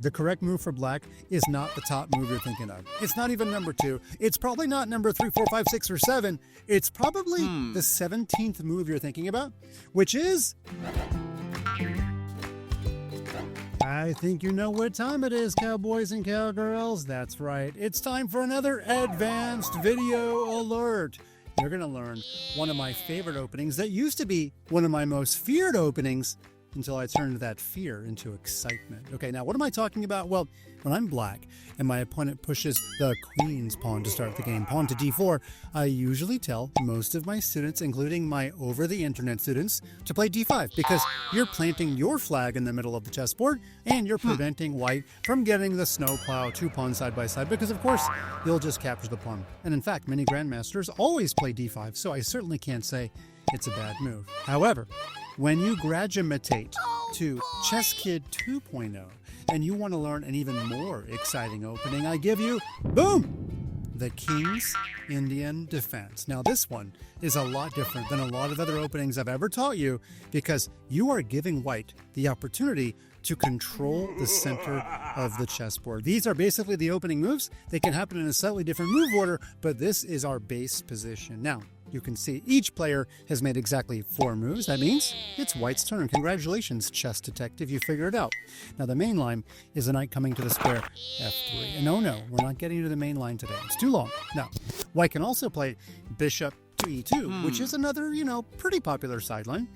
The correct move for black is not the top move you're thinking of. It's not even number 2. It's probably not number 3, 4, 5, 6, or 7. It's probably the 17th move you're thinking about, which is... I think you know what time it is, cowboys and cowgirls. That's right. It's time for another advanced video alert. You're going to learn one of my favorite openings that used to be one of my most feared openings until I turned that fear into excitement. Okay, now what am I talking about? Well, when I'm black and my opponent pushes the queen's pawn to start the game, pawn to d4, I usually tell most of my students, including my over-the-internet students, to play d5 because you're planting your flag in the middle of the chessboard and you're preventing white from getting the snowplow 2 pawns side by side because, of course, you'll just capture the pawn. And in fact, many grandmasters always play d5, so I certainly can't say it's a bad move. However, when you graduate to ChessKid 2.0 and you want to learn an even more exciting opening, I give you, boom, the King's Indian Defense. Now this one is a lot different than a lot of other openings I've ever taught you because you are giving white the opportunity to control the center of the chessboard. These are basically the opening moves. They can happen in a slightly different move order, but this is our base position. Now, you can see each player has made exactly 4 moves. That means it's white's turn. Congratulations, chess detective, you figured it out. Now the main line is a knight coming to the square f3. And no, we're not getting to the main line today. It's too long. Now, white can also play bishop to e2, which is another, pretty popular sideline.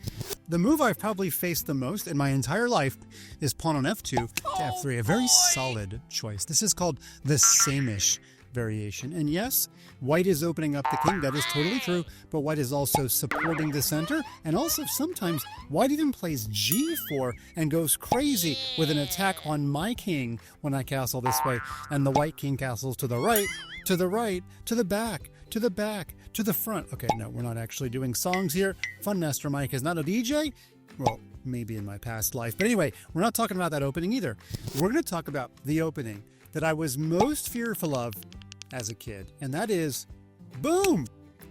The move I've probably faced the most in my entire life is pawn on f2 to f3, a very solid choice. This is called the same-ish variation. And yes, white is opening up the king. That is totally true. But white is also supporting the center. And also sometimes white even plays g4 and goes crazy with an attack on my king when I castle this way. And the white king castles to the right, to the right, to the back, to the back, to the front. Okay, no, we're not actually doing songs here. Fun Master Mike is not a DJ. Well, maybe in my past life. But anyway, we're not talking about that opening either. We're going to talk about the opening that I was most fearful of as a kid, and that is, boom,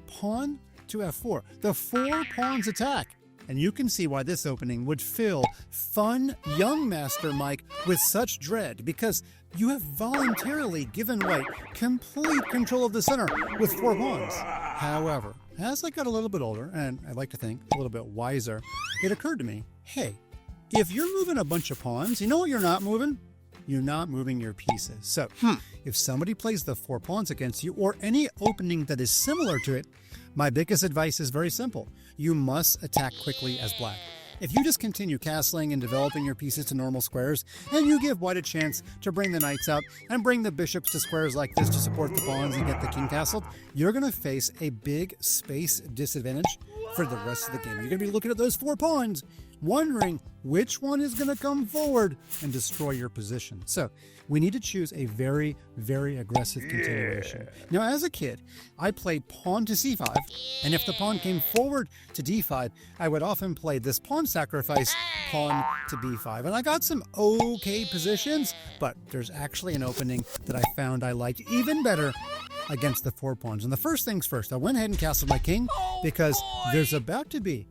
pawn to f4, the 4 pawns attack. And you can see why this opening would fill fun young Master Mike with such dread, because you have voluntarily given white complete control of the center with 4 pawns. However, as I got a little bit older, and I like to think a little bit wiser, it occurred to me, hey, if you're moving a bunch of pawns, you know what you're not moving? You're not moving your pieces. So if somebody plays the 4 pawns against you or any opening that is similar to it, my biggest advice is very simple. You must attack quickly as black. If you just continue castling and developing your pieces to normal squares, and you give white a chance to bring the knights out and bring the bishops to squares like this to support the pawns and get the king castled, you're going to face a big space disadvantage for the rest of the game. You're going to be looking at those 4 pawns, wondering which one is going to come forward and destroy your position. So we need to choose a very, very aggressive continuation. Now, as a kid, I played pawn to c5, and if the pawn came forward to d5, I would often play this pawn sacrifice, pawn to b5. And I got some okay positions, but there's actually an opening that I found I liked even better against the 4 pawns. And the first things first, I went ahead and castled my king because there's about to be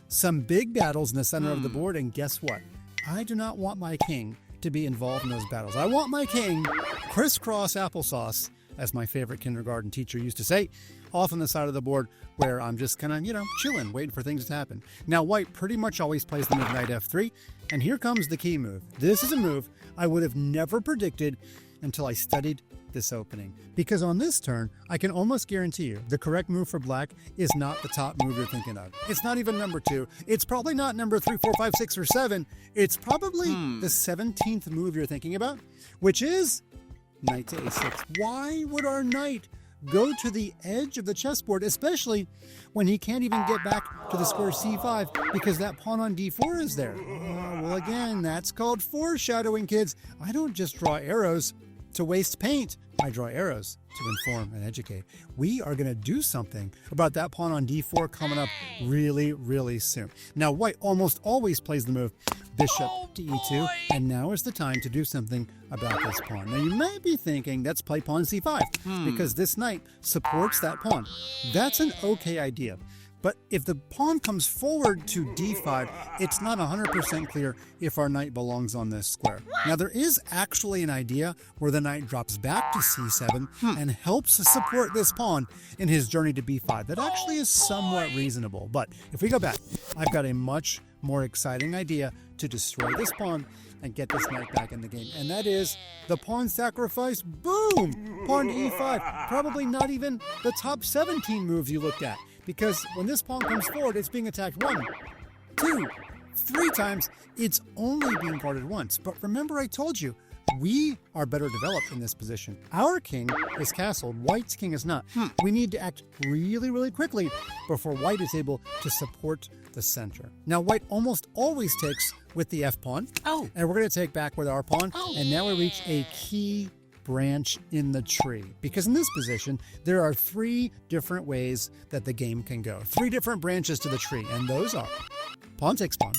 some big battles in the center of the board, and guess what? I do not want my king to be involved in those battles. I want my king crisscross applesauce, as my favorite kindergarten teacher used to say, off on the side of the board where I'm just kind of, chilling, waiting for things to happen. Now, white pretty much always plays the move knight f3, and here comes the key move. This is a move I would have never predicted until I studied this opening, because on this turn I can almost guarantee you the correct move for black is not the top move you're thinking of. It's not even number 2. It's probably not number 3, 4, 5, 6, or 7. It's probably the 17th move you're thinking about, which is knight to a6. Why would our knight go to the edge of the chessboard, especially when he can't even get back to the square c5 because that pawn on d4 is there? Well, again, that's called foreshadowing, kids. I don't just draw arrows to waste paint. I draw arrows to inform and educate. We are going to do something about that pawn on d4 coming up really, really soon. Now, white almost always plays the move bishop to e2, and now is the time to do something about this pawn. Now, you may be thinking, let's play pawn c5, because this knight supports that pawn. That's an okay idea. But if the pawn comes forward to d5, it's not 100% clear if our knight belongs on this square. Now, there is actually an idea where the knight drops back to c7 and helps to support this pawn in his journey to b5. That actually is somewhat reasonable. But if we go back, I've got a much more exciting idea to destroy this pawn and get this knight back in the game. And that is the pawn sacrifice. Boom! Pawn to e5. Probably not even the top 17 moves you looked at. Because when this pawn comes forward, it's being attacked 1, 2, 3 times. It's only being guarded once. But remember I told you, we are better developed in this position. Our king is castled, white's king is not. We need to act really, really quickly before white is able to support the center. Now, white almost always takes with the f-pawn. And we're going to take back with our pawn. And now we reach a key branch in the tree, because in this position there are 3 different ways that the game can go. 3 different branches to the tree, and those are pawn takes pawn,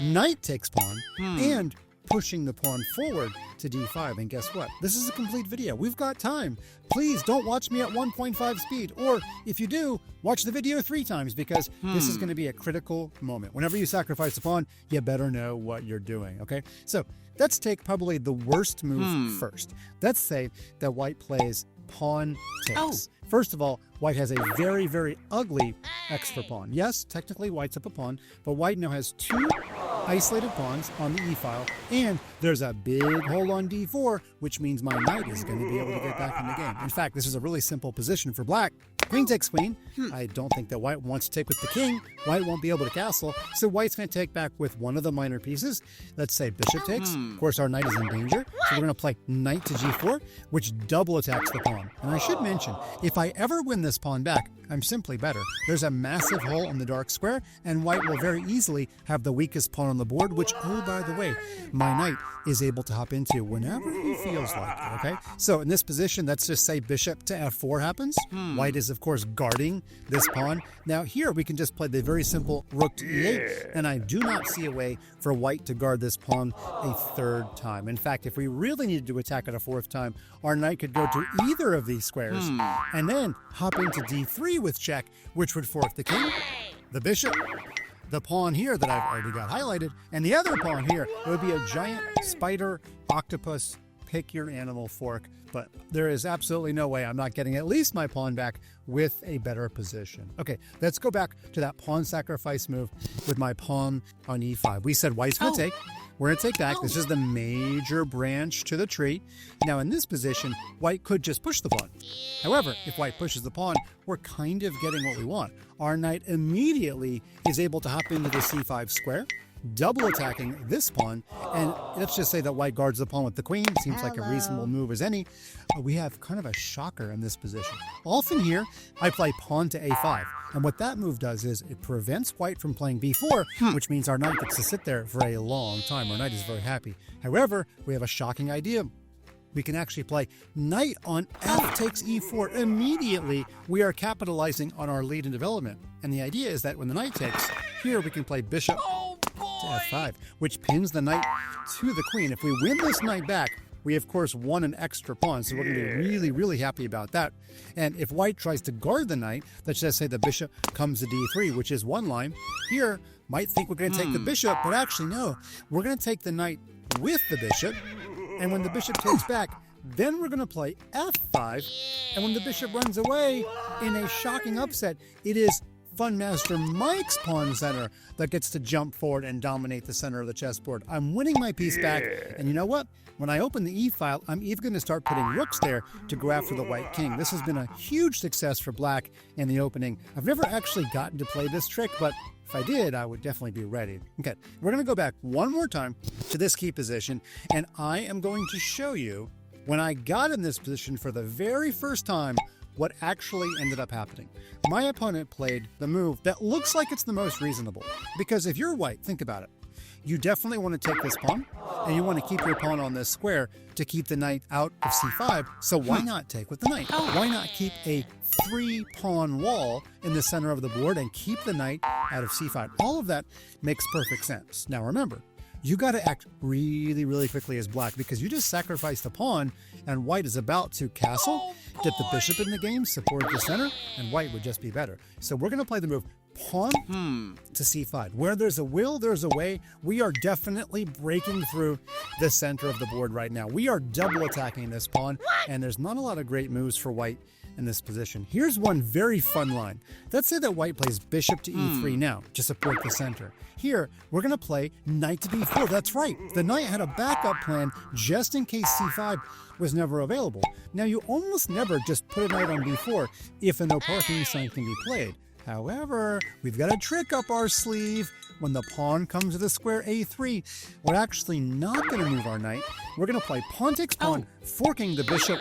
knight takes pawn, and pushing the pawn forward to d5. And guess what? This is a complete video. We've got time. Please don't watch me at 1.5 speed, or if you do, watch the video 3 times, because this is going to be a critical moment. Whenever you sacrifice a pawn, you better know what you're doing, okay? So let's take probably the worst move first. Let's say that white plays pawn takes. First of all, white has a very, very ugly extra pawn. Yes, technically white's up a pawn, but white now has 2 isolated pawns on the e-file, and there's a big hole on d4, which means my knight is going to be able to get back in the game. In fact, this is a really simple position for black. Queen takes queen. I don't think that white wants to take with the king. White won't be able to castle, so white's going to take back with one of the minor pieces. Let's say bishop takes. Of course, our knight is in danger, so we're going to play knight to g4, which double attacks the pawn. And I should mention, if I ever win this pawn back, I'm simply better. There's a massive hole in the dark square, and white will very easily have the weakest pawn on the board, which, oh, by the way, my knight is able to hop into whenever he feels like it, okay? So in this position, let's just say bishop to f4 happens. White is, of course, guarding this pawn. Now here, we can just play the very simple rook to e8, and I do not see a way for white to guard this pawn a 3rd time. In fact, if we really needed to attack it a 4th time, our knight could go to either of these squares and then hop into d3 with check, which would fork the king, the bishop, the pawn here that I've already got highlighted, and the other pawn here. It would be a giant spider, octopus, pick your animal fork. But there is absolutely no way I'm not getting at least my pawn back with a better position. Okay, let's go back to that pawn sacrifice move with my pawn on e5. We said white's going to take. We're going to take back. This is the major branch to the tree. Now, in this position, white could just push the pawn. However, if white pushes the pawn, we're kind of getting what we want. Our knight immediately is able to hop into the c5 square, double attacking this pawn, and let's just say that white guards the pawn with the queen. Seems like a reasonable move as any. We have kind of a shocker in this position. Often here, I play pawn to a5, and what that move does is it prevents white from playing b4, which means our knight gets to sit there for a long time. Our knight is very happy. However, we have a shocking idea. We can actually play knight on f takes e4. Immediately, we are capitalizing on our lead in development. And the idea is that when the knight takes, here we can play bishop to f5, which pins the knight to the queen. If we win this knight back, we of course won an extra pawn, so we're going to be really, really happy about that. And if white tries to guard the knight, let's just say the bishop comes to d3, which is one line. Here, might think we're going to take the bishop, but actually no. We're going to take the knight with the bishop, and when the bishop takes back, then we're going to play f5, and when the bishop runs away, in a shocking upset, it is Fun Master Mike's pawn center that gets to jump forward and dominate the center of the chessboard. I'm winning my piece back, and you know what? When I open the e-file, I'm even going to start putting rooks there to go after the white king. This has been a huge success for black in the opening. I've never actually gotten to play this trick, but if I did, I would definitely be ready. Okay, we're going to go back one more time to this key position, and I am going to show you when I got in this position for the very first time what actually ended up happening. My opponent played the move that looks like it's the most reasonable, because if you're white, think about it. You definitely want to take this pawn, and you want to keep your pawn on this square to keep the knight out of c5, so why not take with the knight? Why not keep a 3-pawn wall in the center of the board and keep the knight out of c5? All of that makes perfect sense. Now remember, you got to act really, really quickly as black because you just sacrificed a pawn and white is about to castle, get the bishop in the game, support the center, and white would just be better. So we're going to play the move pawn to c5. Where there's a will, there's a way. We are definitely breaking through the center of the board right now. We are double attacking this pawn, and there's not a lot of great moves for white in this position. Here's one very fun line. Let's say that white plays bishop to e3 now to support the center. Here, we're going to play knight to b4. That's right. The knight had a backup plan just in case c5 was never available. Now, you almost never just put a knight on b4 if a no parking sign can be played. However, we've got a trick up our sleeve. When the pawn comes to the square a3, we're actually not going to move our knight. We're going to play pawn takes pawn, forking the bishop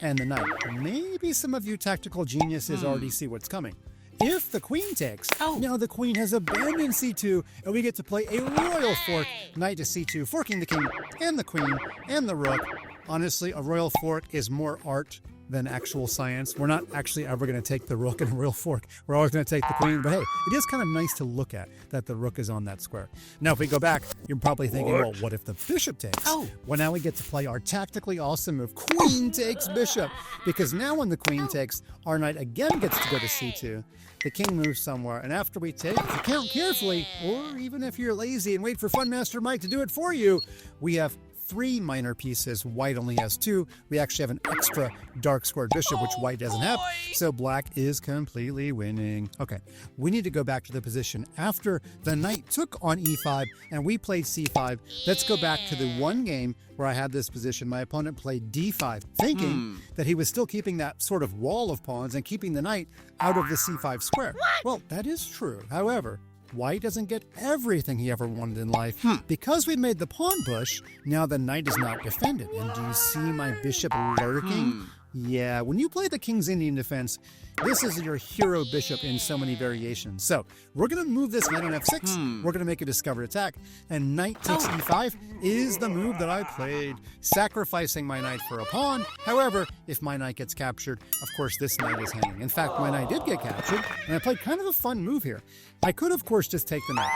and the knight. Maybe some of you tactical geniuses already see what's coming. If the queen takes, now the queen has abandoned c2, and we get to play a royal fork, knight to c2, forking the king and the queen and the rook. Honestly, a royal fork is more art than actual science. We're not actually ever going to take the rook in a royal fork. We're always going to take the queen, but hey, it is kind of nice to look at that the rook is on that square. Now, if we go back, you're probably thinking, well, what if the bishop takes? Well, now we get to play our tactically awesome move, queen takes bishop, because now when the queen takes, our knight again gets to go to c2. The king moves somewhere, and after we take, if you count carefully, or even if you're lazy and wait for Fun Master Mike to do it for you, we have 3 minor pieces. White only has 2. We actually have an extra dark squared bishop, which white doesn't have. So black is completely winning. Okay, we need to go back to the position after the knight took on e5 and we played c5. Let's go back to the one game where I had this position. My opponent played d5, thinking that he was still keeping that sort of wall of pawns and keeping the knight out of the c5 square. Well, that is true. However, white doesn't get everything he ever wanted in life. Because we made the pawn push, now the knight is not defended. And do you see my bishop lurking? Yeah, when you play the King's Indian defense, this is your hero bishop in so many variations. So we're going to move this knight on f6. We're going to make a discovered attack. And knight takes e5 is the move that I played, sacrificing my knight for a pawn. However, if my knight gets captured, of course, this knight is hanging. In fact, my knight did get captured, and I played kind of a fun move here. I could, of course, just take the knight.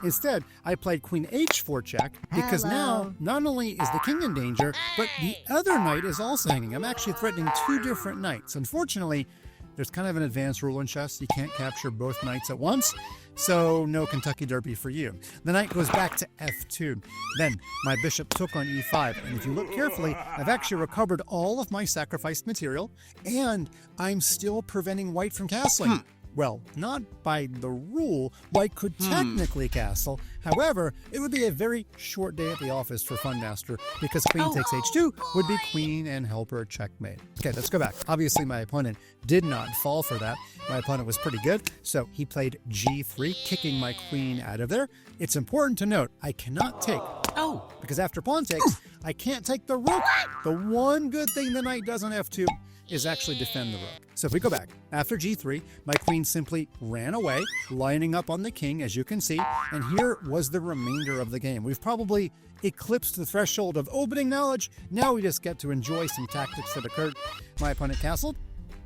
Instead, I played queen h4 check because now not only is the king in danger, but the other knight is also hanging. I'm actually threatening 2 different knights. Unfortunately, there's kind of an advanced rule in chess. You can't capture both knights at once, so no Kentucky Derby for you. The knight goes back to f2. Then my bishop took on e5, and if you look carefully, I've actually recovered all of my sacrificed material, and I'm still preventing white from castling. Well, not by the rule. White could technically castle. However, it would be a very short day at the office for Fun Master because queen takes h2 would be queen and helper checkmate. Okay, let's go back. Obviously, my opponent did not fall for that. My opponent was pretty good, so he played g3, kicking my queen out of there. It's important to note, I cannot take. Because after pawn takes, I can't take the rook. The one good thing the knight does on f2 is actually defend the rook. So if we go back, after g3, my queen simply ran away, lining up on the king, as you can see, and here was the remainder of the game. We've probably eclipsed the threshold of opening knowledge. Now we just get to enjoy some tactics that occurred. My opponent castled.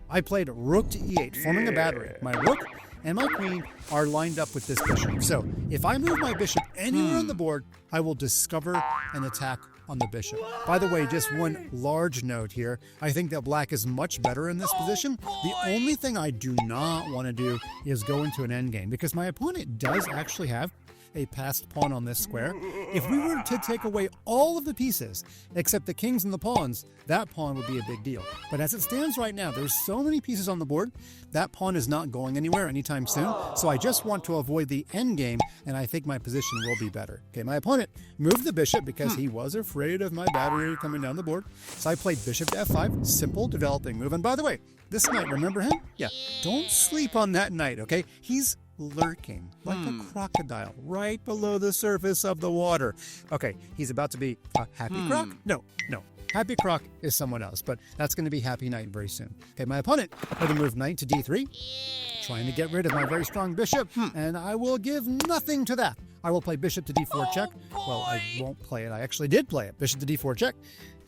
I played rook to e8, forming a battery. My rook and my queen are lined up with this bishop. So if I move my bishop anywhere on the board, I will discover an attack on the bishop. By the way, just one large note here. I think that black is much better in this position. The only thing I do not want to do is go into an endgame because my opponent does actually have a passed pawn on this square. If we were to take away all of the pieces except the kings and the pawns, that pawn would be a big deal. But as it stands right now, there's so many pieces on the board, that pawn is not going anywhere anytime soon. So I just want to avoid the endgame, and I think my position will be better. Okay, my opponent moved the bishop because he was afraid of my battery coming down the board. So I played bishop to f5, simple developing move. And by the way, this knight, remember him? Yeah, don't sleep on that knight, okay? He's lurking like a crocodile right below the surface of the water. Okay, he's about to be a happy croc? No. Happy croc is someone else, but that's going to be happy knight very soon. Okay, my opponent had to move knight to d3, trying to get rid of my very strong bishop, and I will give nothing to that. I will play bishop to d4 check. Well, I won't play it. I actually did play it. Bishop to d4 check.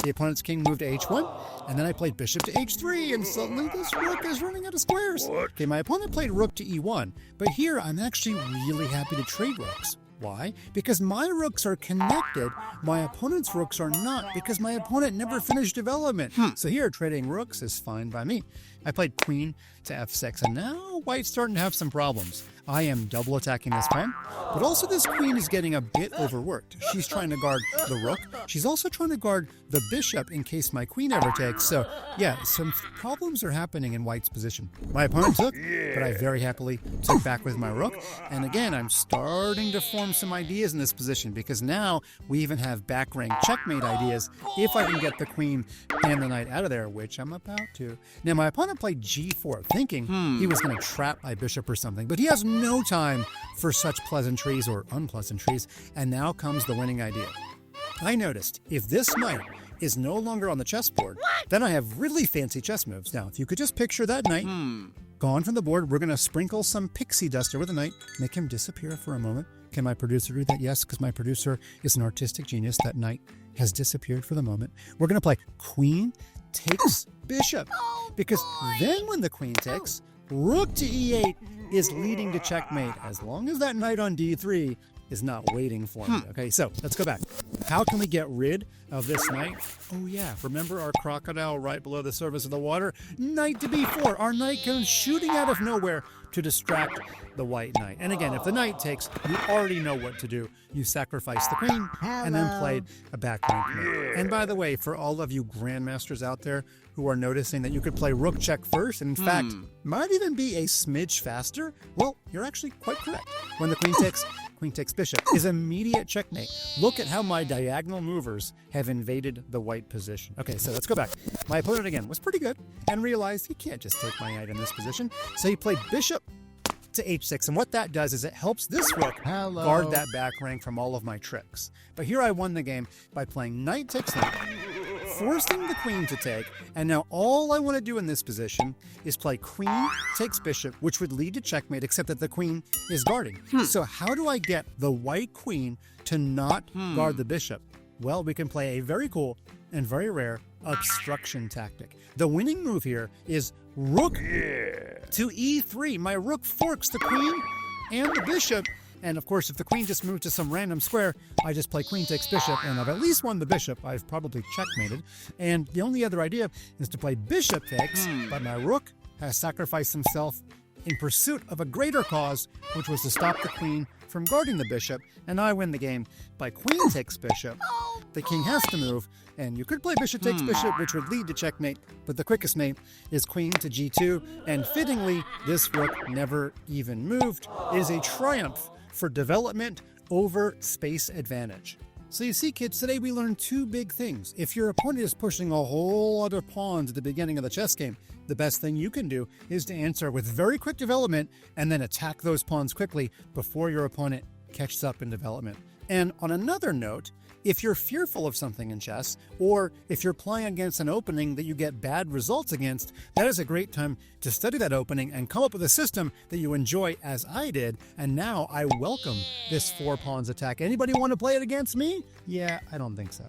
The opponent's king moved to h1, and then I played bishop to h3, and suddenly this rook is running out of squares. Okay, my opponent played rook to e1, but here I'm actually really happy to trade rooks Why? Because my rooks are connected, my opponent's rooks are not, because my opponent never finished development. So here, trading rooks is fine by me. I played queen to f6, and now white's starting to have some problems. I am double attacking this pawn, but also this queen is getting a bit overworked. She's trying to guard the rook. She's also trying to guard the bishop in case my queen ever takes. So yeah, some problems are happening in white's position. My opponent took, but I very happily took back with my rook. And again, I'm starting to form some ideas in this position because now we even have back rank checkmate ideas if I can get the queen and the knight out of there, which I'm about to. Now my opponent played g4, thinking he was going to trap my bishop or something, but he has no time for such pleasantries or unpleasantries, and now comes the winning idea. I noticed if this knight is no longer on the chessboard, then I have really fancy chess moves. Now, if you could just picture that knight gone from the board, we're going to sprinkle some pixie dust over the knight, make him disappear for a moment. Can my producer do that? Yes, because my producer is an artistic genius. That knight has disappeared for the moment. We're going to play queen takes bishop, because then when the queen takes, rook to e8 is leading to checkmate, as long as that knight on d3 is not waiting for me. Okay, so let's go back. How can we get rid of this knight? Oh yeah, remember our crocodile right below the surface of the water? Knight to b4. Our knight comes shooting out of nowhere to distract the white knight. And again, if the knight takes, you already know what to do. You sacrifice the queen and then played a back rank move. And by the way, for all of you grandmasters out there who are noticing that you could play rook check first, and in fact, might even be a smidge faster, well, you're actually quite correct. When the queen takes bishop is immediate checkmate. Look at how my diagonal movers have invaded the white position. Okay, so let's go back. My opponent again was pretty good and realized he can't just take my knight in this position. So he played bishop to h6, and what that does is it helps this rook guard that back rank from all of my tricks. But here I won the game by playing knight takes knight, forcing the queen to take, and now all I want to do in this position is play queen takes bishop, which would lead to checkmate, except that the queen is guarding. So how do I get the white queen to not guard the bishop? Well, we can play a very cool and very rare obstruction tactic. The winning move here is rook to e3. My rook forks the queen and the bishop. And of course, if the queen just moved to some random square, I just play queen takes bishop, and I've at least won the bishop. I've probably checkmated. And the only other idea is to play bishop takes, but my rook has sacrificed himself in pursuit of a greater cause, which was to stop the queen from guarding the bishop, and I win the game by queen takes bishop. The king has to move, and you could play bishop takes bishop, which would lead to checkmate, but the quickest mate is queen to g2, and fittingly, this rook never even moved. It is a triumph for development over space advantage. So you see, kids, today we learned two big things. If your opponent is pushing a whole lot of pawns at the beginning of the chess game, the best thing you can do is to answer with very quick development and then attack those pawns quickly before your opponent catches up in development. And on another note, if you're fearful of something in chess, or if you're playing against an opening that you get bad results against, that is a great time to study that opening and come up with a system that you enjoy, as I did. And now I welcome this 4 pawns attack. Anybody want to play it against me? Yeah, I don't think so.